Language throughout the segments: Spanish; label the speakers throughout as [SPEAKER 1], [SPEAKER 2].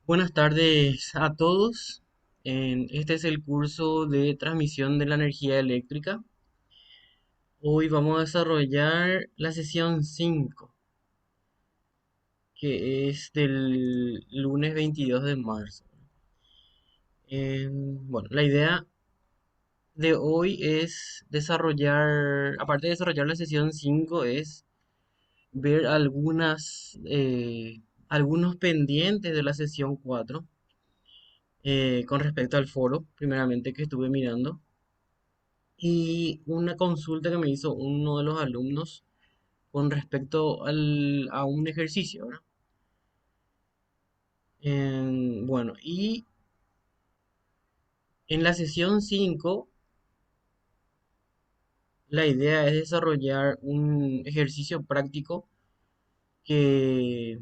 [SPEAKER 1] Buenas tardes a todos. Este es el curso de transmisión de la energía eléctrica. Hoy vamos a desarrollar la sesión 5, que es del lunes 22 de marzo. Bueno, la idea de hoy es desarrollar, aparte de desarrollar la sesión 5, es ver algunos pendientes de la sesión 4 con respecto al foro, primeramente que estuve mirando. Y una consulta que me hizo uno de los alumnos con respecto a un ejercicio, ¿verdad? Bueno, y en la sesión 5 la idea es desarrollar un ejercicio práctico que,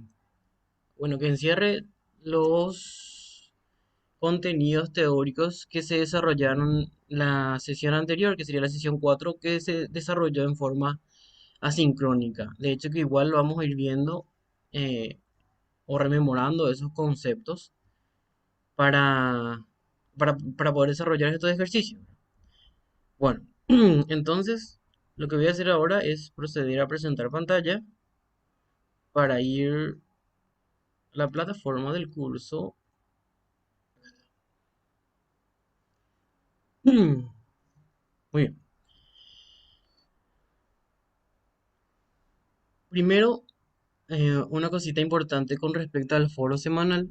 [SPEAKER 1] bueno, que encierre los contenidos teóricos que se desarrollaron la sesión anterior, que sería la sesión 4 que se desarrolló en forma asincrónica. De hecho, que igual lo vamos a ir viendo eh, o rememorando esos conceptos para, para poder desarrollar estos ejercicios. Bueno, entonces lo que voy a hacer ahora es proceder a presentar pantalla para ir a la plataforma del curso. Muy bien. Primero, una cosita importante con respecto al foro semanal.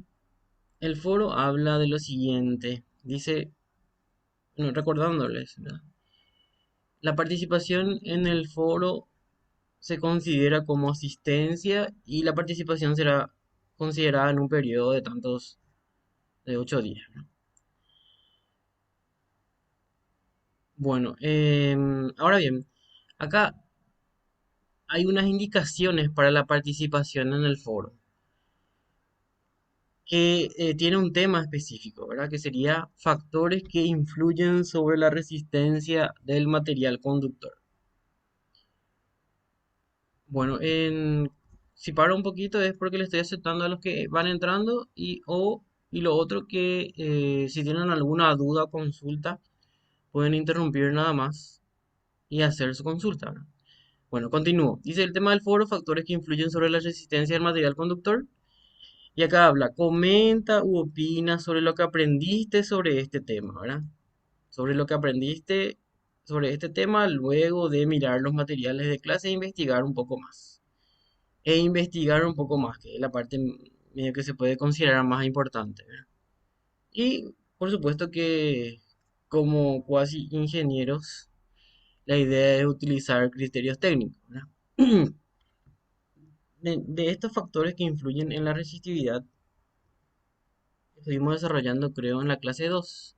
[SPEAKER 1] El foro habla de lo siguiente. Dice, bueno, recordándoles, ¿verdad? La participación en el foro se considera como asistencia y la participación será considerada en un periodo de tantos, de 8 días, ¿no? Bueno, ahora bien, acá hay unas indicaciones para la participación en el foro que tiene un tema específico, ¿verdad? Que sería factores que influyen sobre la resistencia del material conductor. Bueno, si paro un poquito es porque le estoy aceptando a los que van entrando y lo otro que si tienen alguna duda o consulta pueden interrumpir nada más y hacer su consulta, ¿verdad? Bueno, continúo. Dice el tema del foro, factores que influyen sobre la resistencia del material conductor. Y acá habla, comenta u opina sobre lo que aprendiste sobre este tema, ¿verdad? Sobre lo que aprendiste sobre este tema luego de mirar los materiales de clase e investigar un poco más. Que es la parte medio que se puede considerar más importante, ¿verdad? Y por supuesto que como cuasi ingenieros, la idea es utilizar criterios técnicos, ¿verdad? De estos factores que influyen en la resistividad, estuvimos desarrollando, creo, en la clase 2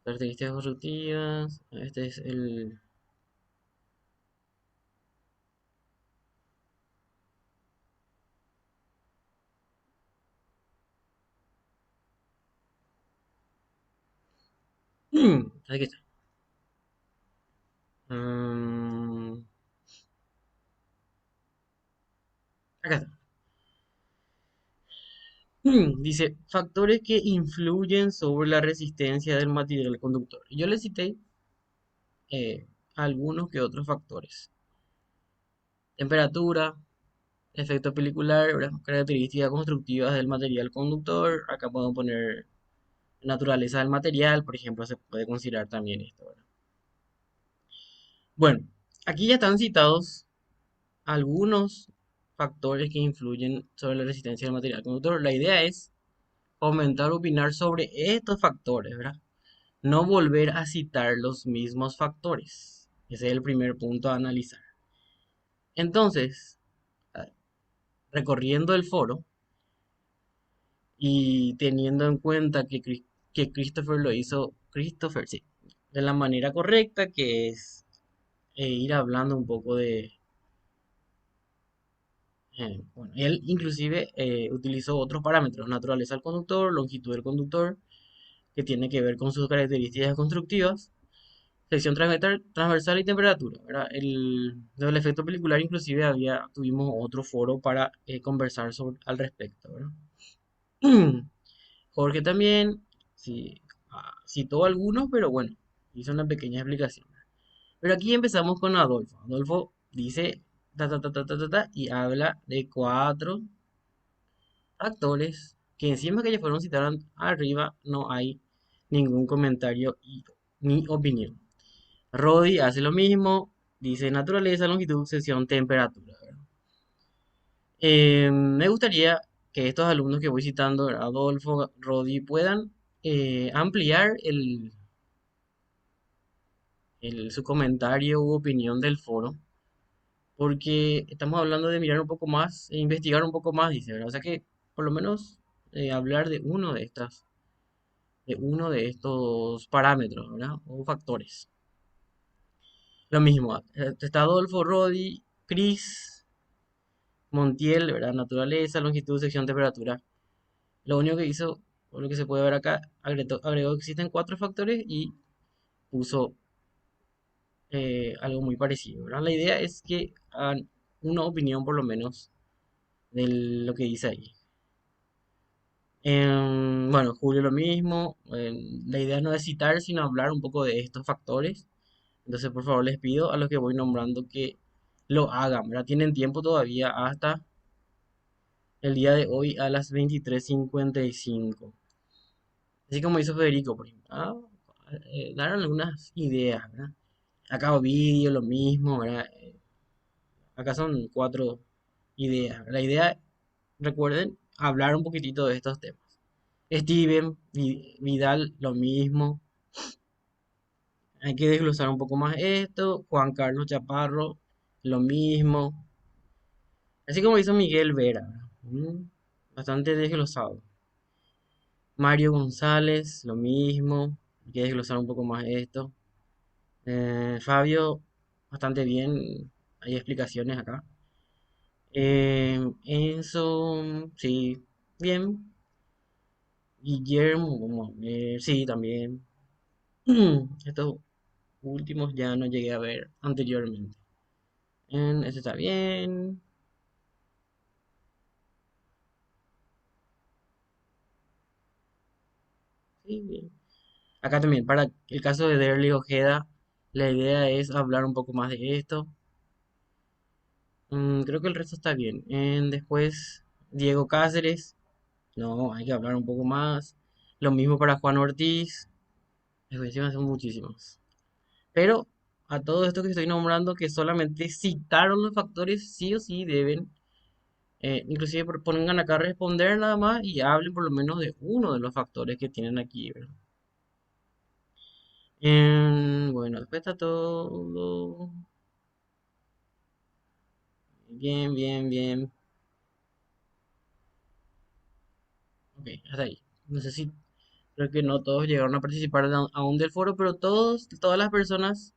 [SPEAKER 1] características constructivas. Este es el... Aquí está. Mm, acá está. Dice, factores que influyen sobre la resistencia del material conductor. Yo le cité algunos que otros factores. Temperatura, efecto pelicular, ¿verdad? Características constructivas del material conductor. Acá podemos poner naturaleza del material, por ejemplo, se puede considerar también esto, ¿verdad? Bueno, aquí ya están citados algunos factores que influyen sobre la resistencia del material conductor. La idea es comentar, opinar sobre estos factores, ¿verdad? No volver a citar los mismos factores. Ese es el primer punto a analizar. Entonces, recorriendo el foro y teniendo en cuenta que Christopher lo hizo, Christopher, sí, de la manera correcta, que es ir hablando un poco de... bueno, él inclusive utilizó otros parámetros, naturaleza del conductor, longitud del conductor, que tiene que ver con sus características constructivas, sección transversal y temperatura, ¿verdad? Del efecto pelicular inclusive tuvimos otro foro para conversar al respecto, ¿verdad? Jorge también, sí, citó algunos, pero bueno, hizo una pequeña explicación. Pero aquí empezamos con Adolfo. Adolfo dice y habla de cuatro factores que encima que ya fueron citados arriba no hay ningún comentario ni opinión. Rodi hace lo mismo, dice naturaleza, longitud, sección, temperatura. ¿Verdad? Me gustaría que estos alumnos que voy citando, ¿verdad? Adolfo, Rodi, puedan ampliar su comentario u opinión del foro, porque estamos hablando de mirar un poco más e investigar un poco más, dice, ¿verdad? O sea que por lo menos hablar de uno de estos parámetros, ¿verdad? O factores. Lo mismo, está Adolfo, Rodi, Chris, Montiel, ¿verdad? Naturaleza, longitud, sección, temperatura. Lo único que hizo, o lo que se puede ver acá, agregó que existen cuatro factores y puso algo muy parecido, ¿verdad? La idea es que hagan una opinión por lo menos de lo que dice ahí. Bueno, Julio lo mismo. La idea no es citar, sino hablar un poco de estos factores. Entonces, por favor, les pido a los que voy nombrando que lo hagan, ¿verdad? Tienen tiempo todavía hasta el día de hoy a las 23:55. Así como hizo Federico, por ejemplo. Dar algunas ideas, ¿verdad? Acá vídeo, lo mismo, ¿verdad? Acá son cuatro ideas. La idea, recuerden, hablar un poquitito de estos temas. Steven, Vidal, lo mismo. Hay que desglosar un poco más esto. Juan Carlos Chaparro, lo mismo. Así como hizo Miguel Vera. Bastante desglosado. Mario González, lo mismo. Hay que desglosar un poco más esto. Fabio, bastante bien. Hay explicaciones acá. Enzo, sí, bien. Guillermo, vamos a ver, sí, también. Estos últimos ya no llegué a ver anteriormente. Este está bien. Sí, bien. Acá también, para el caso de Derly Ojeda, la idea es hablar un poco más de esto. Creo que el resto está bien. Después, Diego Cáceres. No, hay que hablar un poco más. Lo mismo para Juan Ortiz. Encima son muchísimos. Pero a todo esto que estoy nombrando, que solamente citaron los factores, sí o sí deben, inclusive pongan acá responder nada más y hablen por lo menos de uno de los factores que tienen aquí, ¿verdad? Bueno, después está todo bien, bien, bien. Ok, hasta ahí. No sé si, creo que no todos llegaron a participar aún del foro, pero todas las personas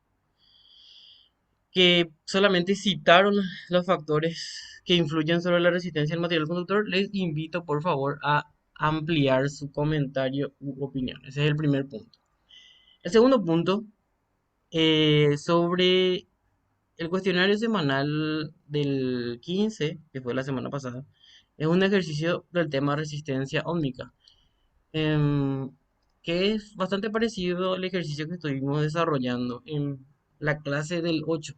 [SPEAKER 1] que solamente citaron los factores que influyen sobre la resistencia del material conductor, les invito por favor a ampliar su comentario u opinión. Ese es el primer punto. El segundo punto, sobre el cuestionario semanal del 15, que fue la semana pasada, es un ejercicio del tema resistencia ómnica, em, que es bastante parecido al ejercicio que estuvimos desarrollando en la clase del 8.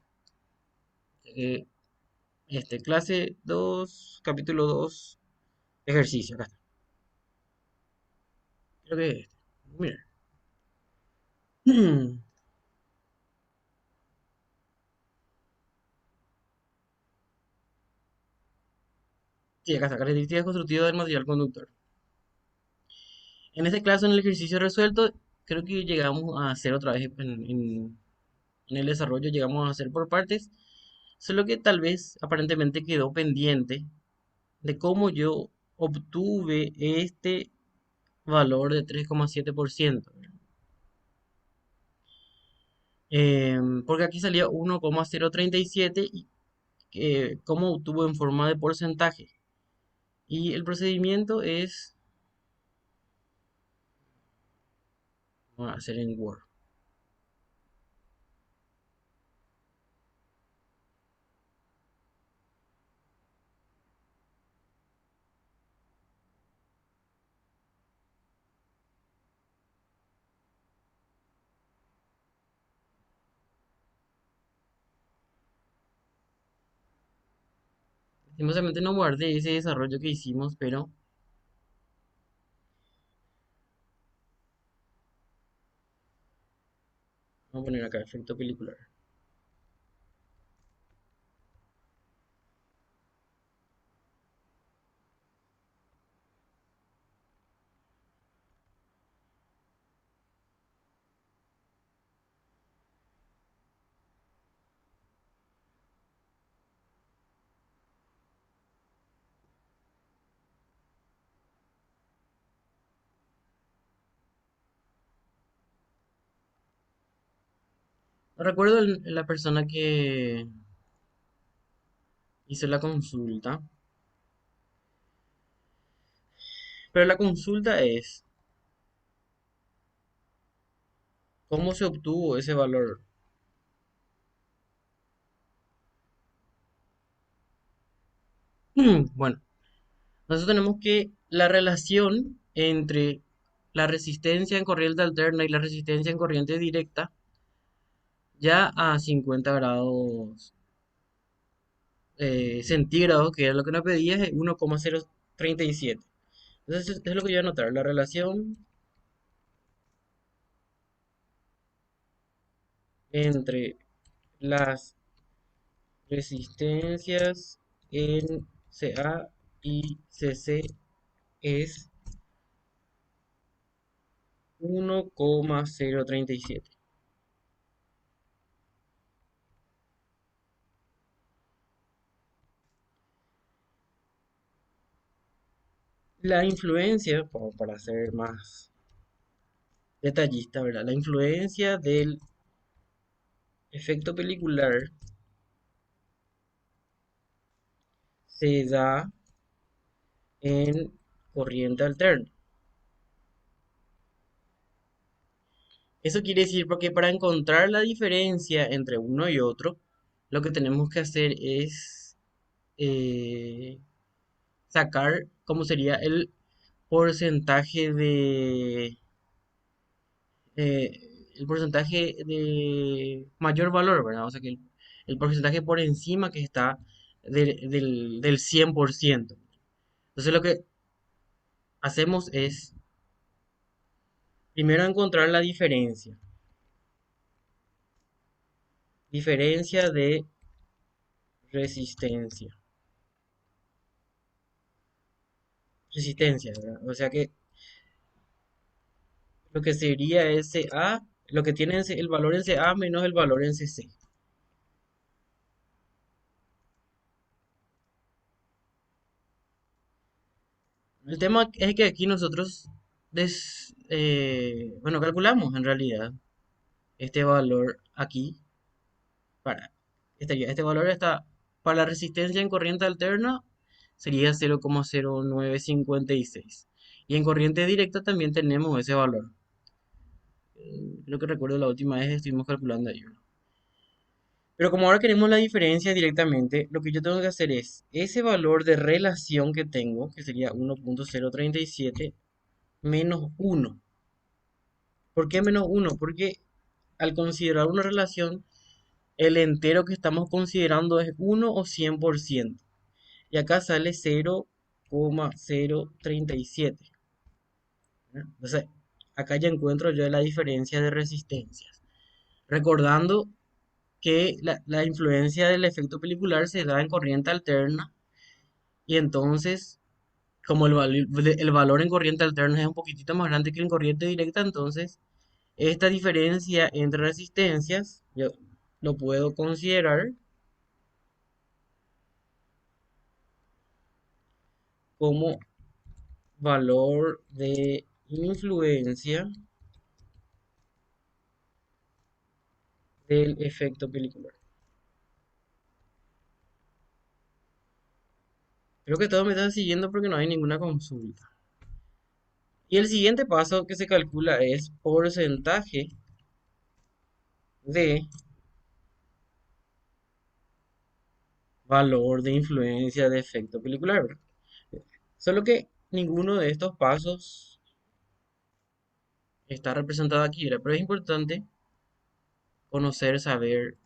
[SPEAKER 1] Clase 2 capítulo 2 ejercicio. Acá está. Creo que es este. Mira. Sí, acá está. Características constructivas del material conductor. En este caso, en el ejercicio resuelto, creo que llegamos a hacer otra vez en el desarrollo, llegamos a hacer por partes. Solo que tal vez aparentemente quedó pendiente de cómo yo obtuve este valor de 3,7%. Porque aquí salía 1,037 y cómo obtuvo en forma de porcentaje. Y el procedimiento es, vamos a hacer en Word. Lastimosamente no guardé ese desarrollo que hicimos, pero vamos a poner acá efecto pelicular. No recuerdo la persona que hizo la consulta, pero la consulta es cómo se obtuvo ese valor. Bueno, nosotros tenemos que la relación entre la resistencia en corriente alterna y la resistencia en corriente directa, ya a 50 grados centígrados, que es lo que nos pedía, es 1,037. Entonces, es lo que yo voy a anotar, la relación entre las resistencias en CA y CC es 1,037. La influencia, como para ser más detallista, ¿verdad? La influencia del efecto pelicular se da en corriente alterna. Eso quiere decir porque para encontrar la diferencia entre uno y otro, lo que tenemos que hacer es eh, sacar cómo sería el porcentaje el porcentaje de mayor valor, ¿verdad? O sea que el porcentaje por encima que está del 100%. Entonces lo que hacemos es primero encontrar la diferencia. Diferencia de resistencia. Resistencia, ¿verdad? O sea que lo que sería ese A, lo que tiene el valor en CA menos el valor en CC. El tema es que aquí nosotros bueno, calculamos en realidad este valor aquí para este valor está para la resistencia en corriente alterna sería 0,0956 y en corriente directa también tenemos ese valor. Lo que recuerdo la última vez estuvimos calculando ahí, ¿verdad? Pero como ahora queremos la diferencia directamente, lo que yo tengo que hacer es ese valor de relación que tengo, que sería 1,037 menos 1. ¿Por qué menos 1? Porque al considerar una relación, el entero que estamos considerando es 1 o 100%. Y acá sale 0,037. ¿Verdad? Entonces, acá ya encuentro yo la diferencia de resistencias. Recordando que la influencia del efecto pelicular se da en corriente alterna y entonces, como el valor en corriente alterna es un poquitito más grande que en corriente directa, entonces esta diferencia entre resistencias yo lo puedo considerar como valor de influencia del efecto pelicular. Creo que todos me están siguiendo porque no hay ninguna consulta. Y el siguiente paso que se calcula es porcentaje de valor de influencia de efecto pelicular, ¿verdad? Solo que ninguno de estos pasos está representado aquí, ¿verdad? Pero es importante conocer, saber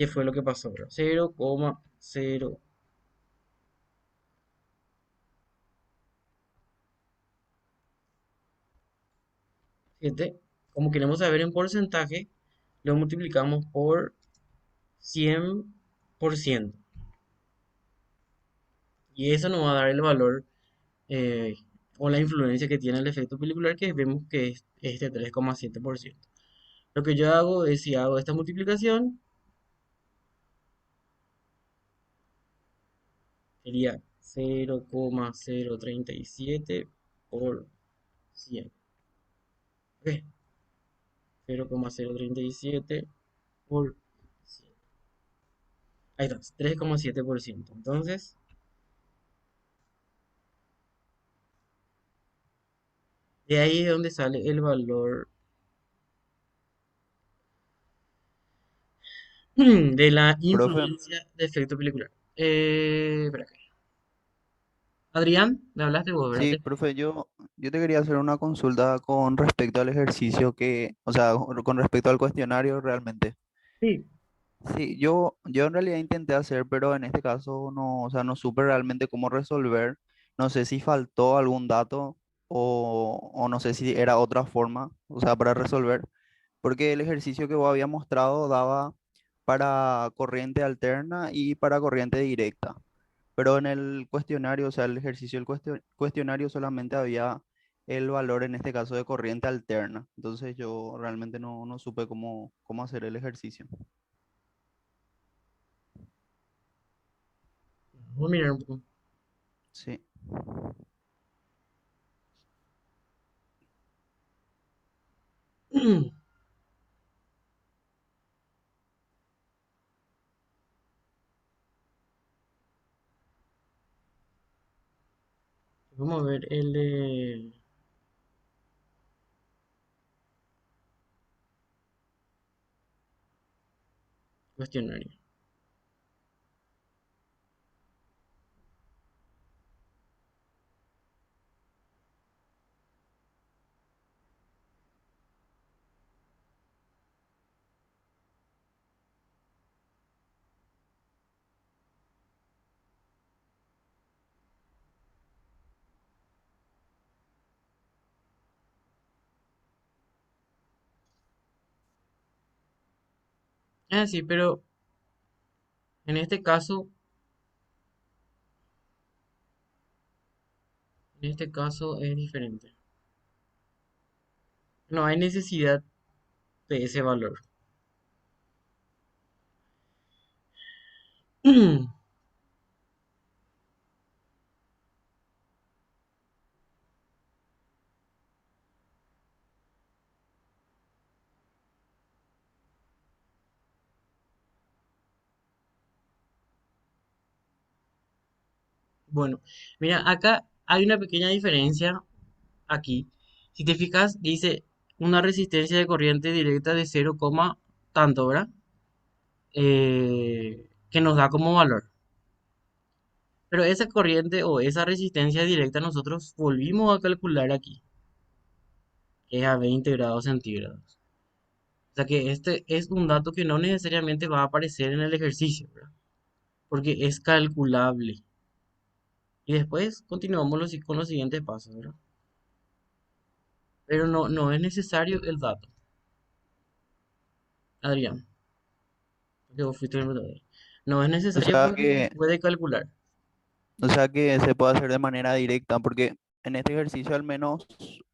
[SPEAKER 1] ¿Qué fue lo que pasó, bro? 0,07. Como queremos saber en porcentaje, lo multiplicamos por 100%. Y eso nos va a dar el valor eh, o la influencia que tiene el efecto pelicular, que vemos que es este 3,7%. Lo que yo hago es, si hago esta multiplicación, sería 0,037 por 100. Ok, 0,037 por 100. Ahí está, 3,7%. Entonces, de ahí es donde sale el valor de la
[SPEAKER 2] Profe,
[SPEAKER 1] influencia de efecto pelicular. Espera, Adrián, me hablaste vos, ¿verdad?
[SPEAKER 2] sí, profe, yo te quería hacer una consulta con respecto al ejercicio o sea, con respecto al cuestionario realmente.
[SPEAKER 1] Sí.
[SPEAKER 2] Sí, yo en realidad intenté hacer, pero en este caso no, o sea, no supe realmente cómo resolver. No sé si faltó algún dato o no sé si era otra forma, o sea, para resolver, porque el ejercicio que vos había mostrado daba para corriente alterna y para corriente directa. Pero en el cuestionario, o sea, el ejercicio del cuestionario solamente había el valor en este caso de corriente alterna. Entonces yo realmente no supe cómo hacer el ejercicio.
[SPEAKER 1] Vamos a mirar un poco.
[SPEAKER 2] Sí,
[SPEAKER 1] Vamos a ver el cuestionario. Ah, sí, pero en este caso, es diferente. No hay necesidad de ese valor. Bueno, mira, acá hay una pequeña diferencia aquí. Si te fijas, dice una resistencia de corriente directa de 0, tanto, ¿verdad? Que nos da como valor. Pero esa corriente o esa resistencia directa nosotros volvimos a calcular aquí, que es a 20 grados centígrados. O sea que este es un dato que no necesariamente va a aparecer en el ejercicio, ¿verdad? Porque es calculable. Y después continuamos con los siguientes pasos, ¿verdad? Pero no es necesario el dato, Adrián, porque vos fuiste el metodólogo. No es
[SPEAKER 2] o
[SPEAKER 1] necesario
[SPEAKER 2] sea
[SPEAKER 1] porque se
[SPEAKER 2] que,
[SPEAKER 1] puede calcular.
[SPEAKER 2] o sea que se puede hacer de manera directa, porque en este ejercicio al menos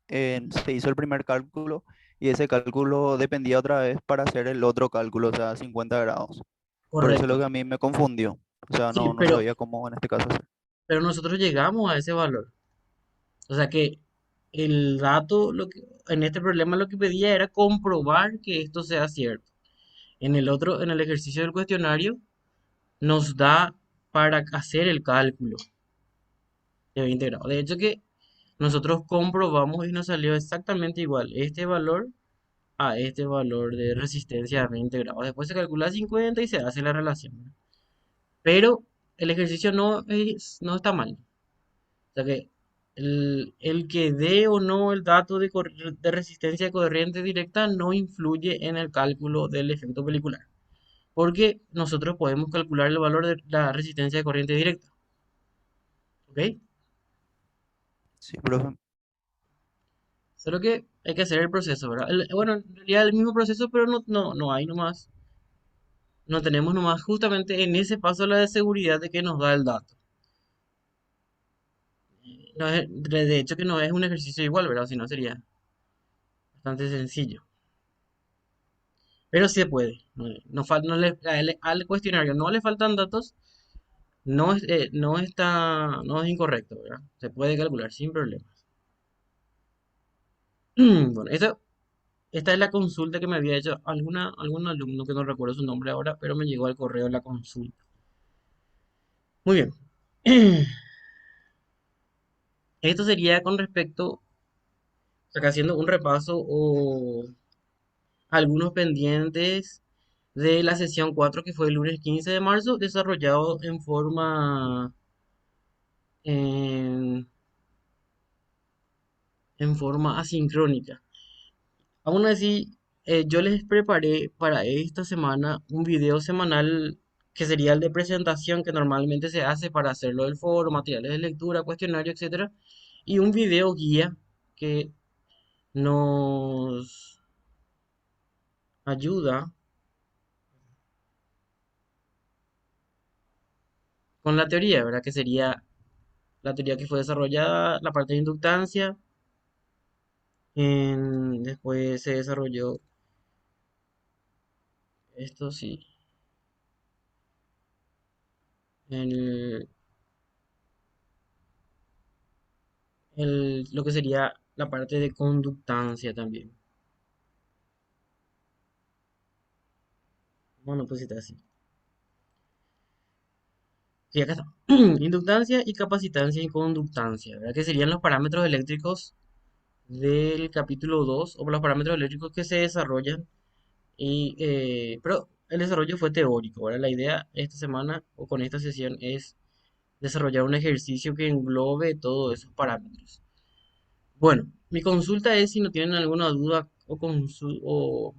[SPEAKER 2] se hizo el primer cálculo y ese cálculo dependía otra vez para hacer el otro cálculo, o sea, 50 grados. Por eso es lo
[SPEAKER 1] Correcto.
[SPEAKER 2] que a mí me confundió. O sea,
[SPEAKER 1] Sí,
[SPEAKER 2] no sabía cómo en este caso hacer.
[SPEAKER 1] pero nosotros llegamos a ese valor. O sea que el dato, en este problema lo que pedía era comprobar que esto sea cierto. En el ejercicio del cuestionario, nos da para hacer el cálculo de 20 grados. De hecho que nosotros comprobamos y nos salió exactamente igual este valor a este valor de resistencia a 20 grados. Después se calcula 50 y se hace la relación, ¿verdad? Pero el ejercicio no está mal. O sea que el que dé o no el dato de resistencia de corriente directa no influye en el cálculo del efecto pelicular. porque nosotros podemos calcular el valor de la resistencia de corriente directa, ¿ok?
[SPEAKER 2] Sí, profe.
[SPEAKER 1] Solo que hay que hacer el proceso, ¿verdad? Bueno, en realidad el mismo proceso, pero no hay nomás, no tenemos nomás justamente en ese paso la de seguridad de que nos da el dato. De hecho que no es un ejercicio igual, ¿verdad? Si no sería bastante sencillo. Pero sí se puede. No al cuestionario no le faltan datos, no es incorrecto, ¿verdad? Se puede calcular sin problemas. Bueno, esta es la consulta que me había hecho algún alumno que no recuerdo su nombre ahora, pero me llegó al correo la consulta. Muy bien. Esto sería con respecto, o sea, que haciendo un repaso o algunos pendientes de la sesión 4 que fue el lunes 15 de marzo, desarrollado en, en forma asincrónica. Aún así, yo les preparé para esta semana un video semanal que sería el de presentación que normalmente se hace para hacerlo del foro, materiales de lectura, cuestionario, etcétera, y un video guía que nos ayuda con la teoría, ¿verdad? Que sería la teoría que fue desarrollada, la parte de inductancia, después se desarrolló esto sí, el, lo que sería la parte de conductancia también. Bueno, pues está así. Sí, acá está. Inductancia y capacitancia y conductancia, ¿verdad? Que serían los parámetros eléctricos del capítulo 2 o los parámetros eléctricos que se desarrollan. Pero el desarrollo fue teórico. Ahora la idea esta semana o con esta sesión es desarrollar un ejercicio que englobe todos esos parámetros. Bueno, mi consulta es si no tienen alguna duda o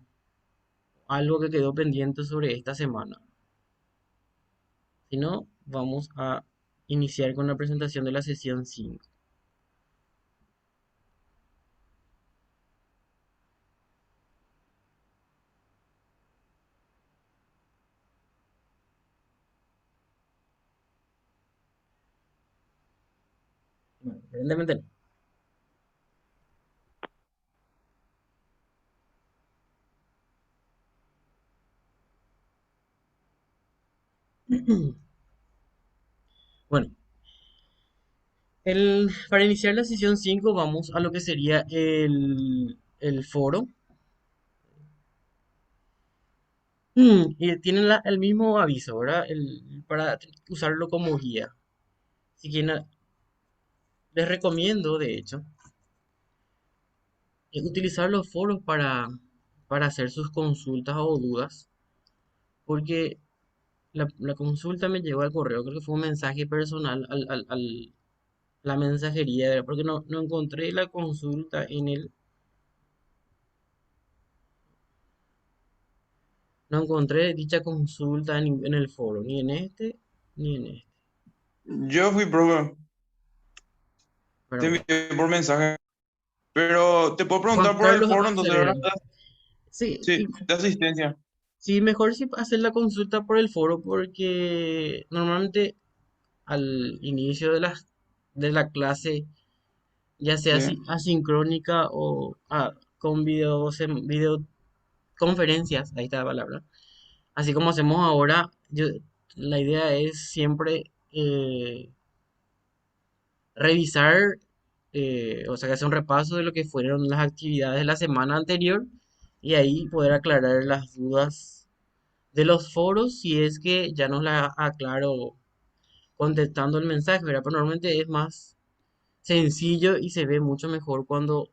[SPEAKER 1] algo que quedó pendiente sobre esta semana. Si no, vamos a iniciar con la presentación de la sesión 5. Bueno, evidentemente no. Bueno, para iniciar la sesión 5 vamos a lo que sería el foro. Y tienen el mismo aviso, ¿verdad? Para usarlo como guía. Si quieren, les recomiendo, de hecho, utilizar los foros para hacer sus consultas o dudas, porque la consulta me llegó al correo, creo que fue un mensaje personal la mensajería, ¿verdad? Porque no encontré la consulta no encontré dicha consulta en el foro, ni en este, ni en este.
[SPEAKER 3] Yo fui, profe, te
[SPEAKER 1] Pero,
[SPEAKER 3] envié por mensaje, pero te puedo
[SPEAKER 1] Juan
[SPEAKER 3] preguntar por el
[SPEAKER 1] Carlos
[SPEAKER 3] foro, entonces, ¿verdad?
[SPEAKER 1] Acevedo. Sí,
[SPEAKER 3] Sí, de asistencia.
[SPEAKER 1] sí, mejor si hacer la consulta por el foro, porque normalmente al inicio de la clase, ya sea
[SPEAKER 3] Sí.
[SPEAKER 1] asincrónica o con videoconferencias, ahí está la palabra. Así como hacemos ahora, la idea es siempre revisar, o sea, que hacer un repaso de lo que fueron las actividades de la semana anterior y ahí poder aclarar las dudas de los foros si es que ya nos la aclaro contestando el mensaje, ¿verdad? Pero normalmente es más sencillo y se ve mucho mejor cuando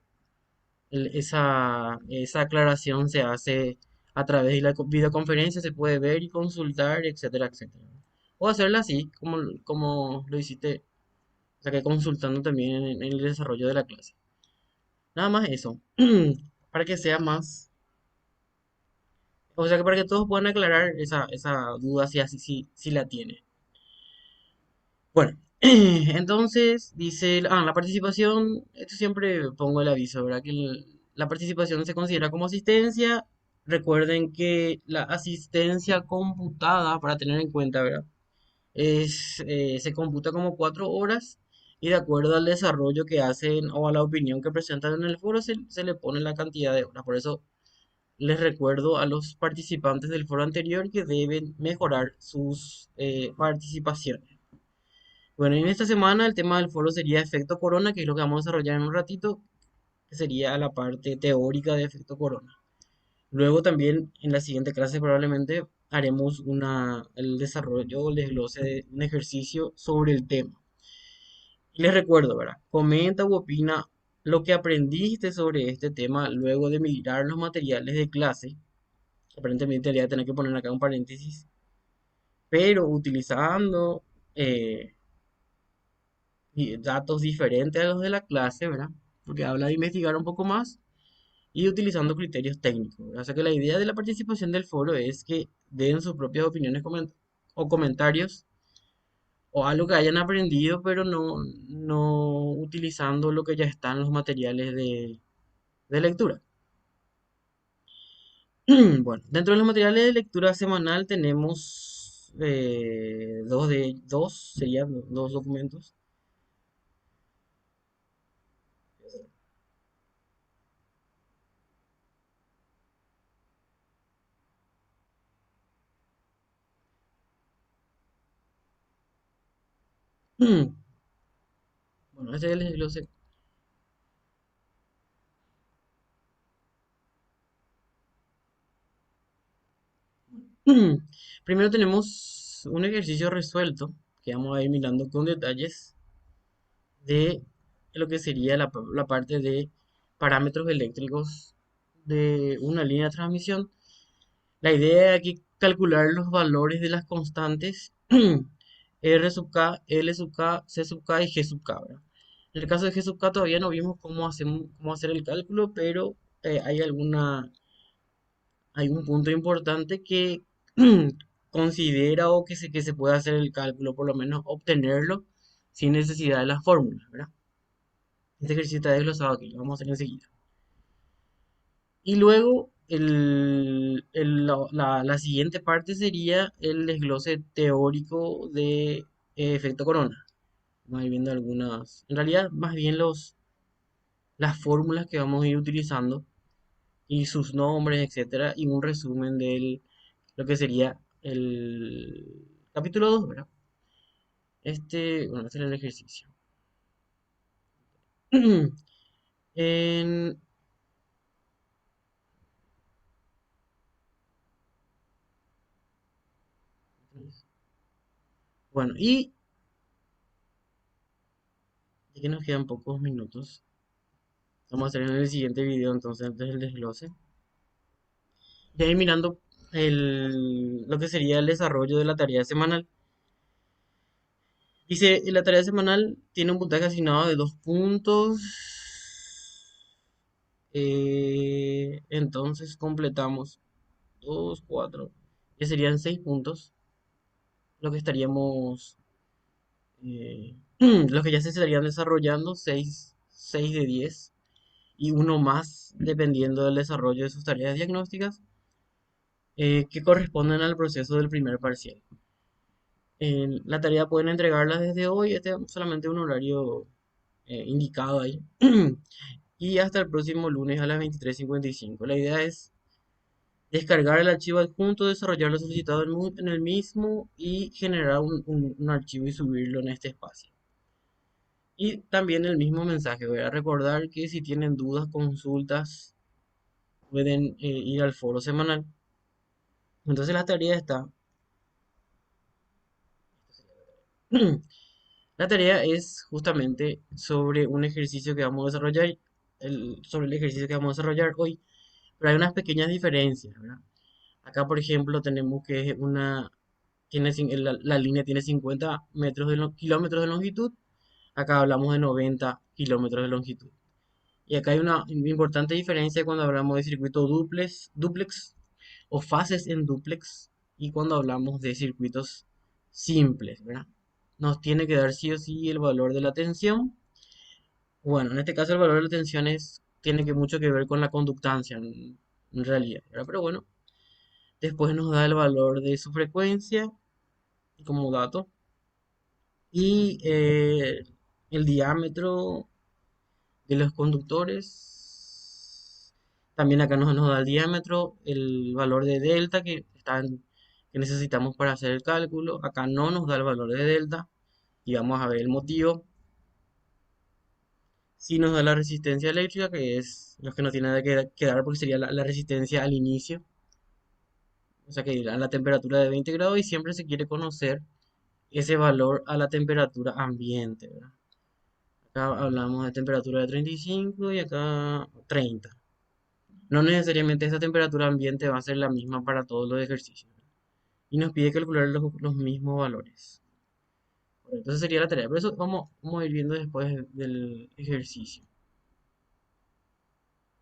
[SPEAKER 1] esa aclaración se hace a través de la videoconferencia, se puede ver y consultar, etcétera, etcétera. O hacerla así, como lo hiciste, o sea, que consultando también en el desarrollo de la clase. Nada más eso, para que sea más O sea que para que todos puedan aclarar esa duda si así si la tienen. Bueno, entonces dice, la participación, esto siempre pongo el aviso, ¿verdad? Que la participación se considera como asistencia. Recuerden que la asistencia computada, para tener en cuenta, ¿verdad? Se computa como 4 horas y de acuerdo al desarrollo que hacen o a la opinión que presentan en el foro se le pone la cantidad de horas. Por eso les recuerdo a los participantes del foro anterior que deben mejorar sus participaciones. Bueno, en esta semana el tema del foro sería efecto corona, que es lo que vamos a desarrollar en un ratito, que sería la parte teórica de efecto corona. Luego también en la siguiente clase probablemente haremos el desarrollo o el desglose de un ejercicio sobre el tema. Y les recuerdo, ¿verdad? Comenta u opina lo que aprendiste sobre este tema luego de mirar los materiales de clase. Aparentemente le voy a tener que poner acá un paréntesis, pero utilizando eh, datos diferentes a los de la clase, ¿verdad? Porque habla de investigar un poco más y utilizando criterios técnicos, ¿verdad? O sea que la idea de la participación del foro es que den sus propias opiniones o comentarios o algo que hayan aprendido, pero no utilizando lo que ya está en los materiales de lectura. Bueno, dentro de los materiales de lectura semanal tenemos serían dos documentos. Bueno, este es el desglose. Primero tenemos un ejercicio resuelto que vamos a ir mirando con detalles de lo que sería la parte de parámetros eléctricos de una línea de transmisión. La idea es aquí calcular los valores de las constantes R sub K, L sub K, C sub K y G sub K, ¿verdad? En el caso de G sub K todavía no vimos cómo hacer el cálculo, pero hay un punto importante que considera o que se puede hacer el cálculo, por lo menos obtenerlo sin necesidad de las fórmulas, ¿verdad? Este ejercicio está desglosado aquí, lo vamos a hacer enseguida. Y luego la siguiente parte sería el desglose teórico de efecto corona. Vamos a ir viendo en realidad más bien las fórmulas que vamos a ir utilizando y sus nombres, etcétera, y un resumen de lo que sería el capítulo 2, ¿verdad? Bueno, este es el ejercicio. En- bueno, y ya que nos quedan pocos minutos, vamos a hacer en el siguiente video entonces antes del desglose. Ya ir mirando lo que sería el desarrollo de la tarea semanal. Dice, la tarea semanal tiene un puntaje asignado de 2 puntos. Entonces completamos 2, 4, que serían 6 puntos. Lo que estaríamos, los que ya se estarían desarrollando, 6 de 10 y uno más dependiendo del desarrollo de sus tareas diagnósticas que corresponden al proceso del primer parcial. La tarea pueden entregarla desde hoy, este es solamente un horario indicado ahí, y hasta el próximo lunes a las 23:55. La idea es descargar el archivo adjunto, desarrollar lo solicitado en el mismo y generar un archivo y subirlo en este espacio. Y también el mismo mensaje, voy a recordar que si tienen dudas, consultas, pueden ir al foro semanal. Entonces la tarea está. La tarea es justamente sobre un ejercicio que vamos a desarrollar, sobre el ejercicio que vamos a desarrollar hoy, pero hay unas pequeñas diferencias, ¿verdad? Acá, por ejemplo, tenemos que la línea tiene 50 kilómetros de longitud, acá hablamos de 90 kilómetros de longitud. Y acá hay una importante diferencia cuando hablamos de circuito duplex. o fases en dúplex y cuando hablamos de circuitos simples, ¿verdad? Nos tiene que dar sí o sí el valor de la tensión. Bueno, en este caso el valor de la tensión tiene mucho que ver con la conductancia en realidad, ¿verdad? Pero bueno, después nos da el valor de su frecuencia como dato y el diámetro de los conductores. También acá nos da el diámetro, el valor de delta que necesitamos para hacer el cálculo. Acá no nos da el valor de delta y vamos a ver el motivo. Sí nos da la resistencia eléctrica, que es lo que nos tiene que dar porque sería la resistencia al inicio. O sea que a la temperatura de 20 grados y siempre se quiere conocer ese valor a la temperatura ambiente, ¿verdad? Acá hablamos de temperatura de 35 y acá 30. No necesariamente esa temperatura ambiente va a ser la misma para todos los ejercicios. Y nos pide calcular los mismos valores. Entonces sería la tarea. Pero eso vamos a ir viendo después del ejercicio.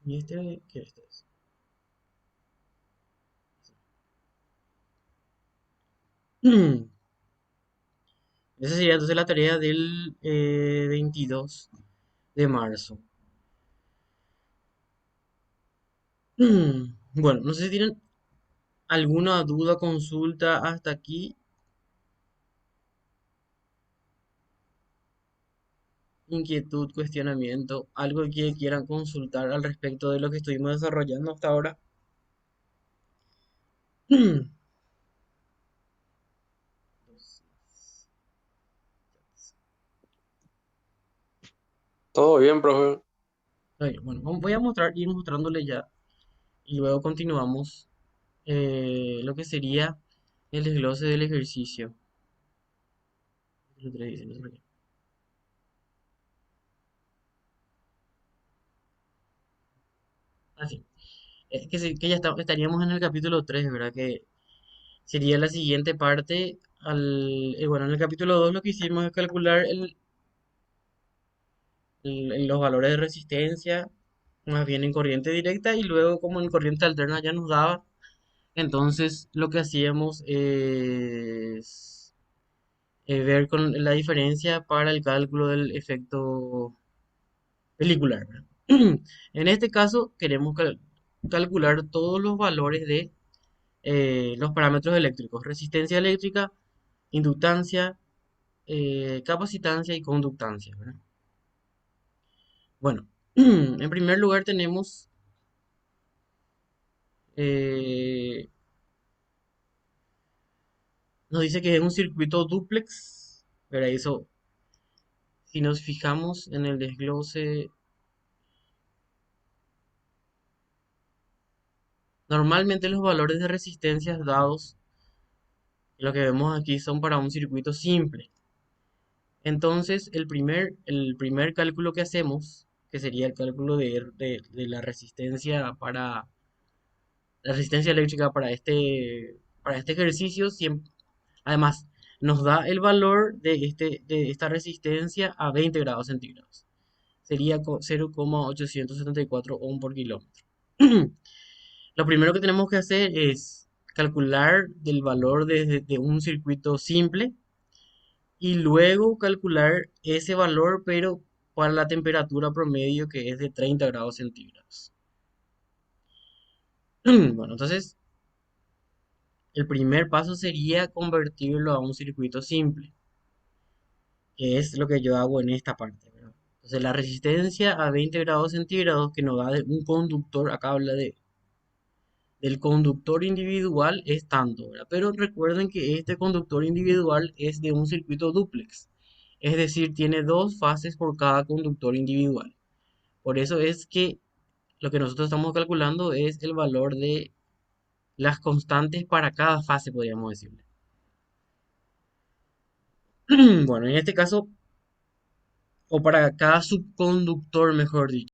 [SPEAKER 1] ¿Y este qué es? Esa sería entonces la tarea del 22 de marzo. Bueno, no sé si tienen alguna duda, consulta hasta aquí, inquietud, cuestionamiento, algo que quieran consultar al respecto de lo que estuvimos desarrollando hasta ahora.
[SPEAKER 4] Todo bien, profe.
[SPEAKER 1] Bueno, voy a ir mostrándole ya y luego continuamos lo que sería el desglose del ejercicio. Así. Que ya estaríamos en el capítulo 3, ¿verdad? Que sería la siguiente parte. Bueno, en el capítulo 2 lo que hicimos es calcular los valores de resistencia, más bien en corriente directa, y luego como en corriente alterna ya nos daba. Entonces lo que hacíamos es ver con la diferencia para el cálculo del efecto pelicular, ¿verdad? En este caso queremos calcular todos los valores de los parámetros eléctricos: resistencia eléctrica, inductancia, capacitancia y conductancia, ¿verdad? Bueno, en primer lugar tenemos eh, nos dice que es un circuito dúplex, ¿verdad? Eso, si nos fijamos en el desglose, normalmente los valores de resistencias dados, lo que vemos aquí, son para un circuito simple. Entonces, el primer cálculo que hacemos, que sería el cálculo de la resistencia eléctrica para este ejercicio, además nos da el valor de esta resistencia a 20 grados centígrados. Sería 0,874 ohm por kilómetro. Lo primero que tenemos que hacer es calcular el valor de un circuito simple y luego calcular ese valor, pero para la temperatura promedio que es de 30 grados centígrados. Bueno, entonces el primer paso sería convertirlo a un circuito simple, que es lo que yo hago en esta parte, ¿verdad? Entonces la resistencia a 20 grados centígrados que nos da de un conductor, acá habla del conductor individual, es tanto, ¿verdad? Pero recuerden que este conductor individual es de un circuito dúplex, es decir, tiene dos fases por cada conductor individual. Por eso es que lo que nosotros estamos calculando es el valor de las constantes para cada fase, podríamos decirle. Bueno, en este caso, o para cada subconductor, mejor dicho.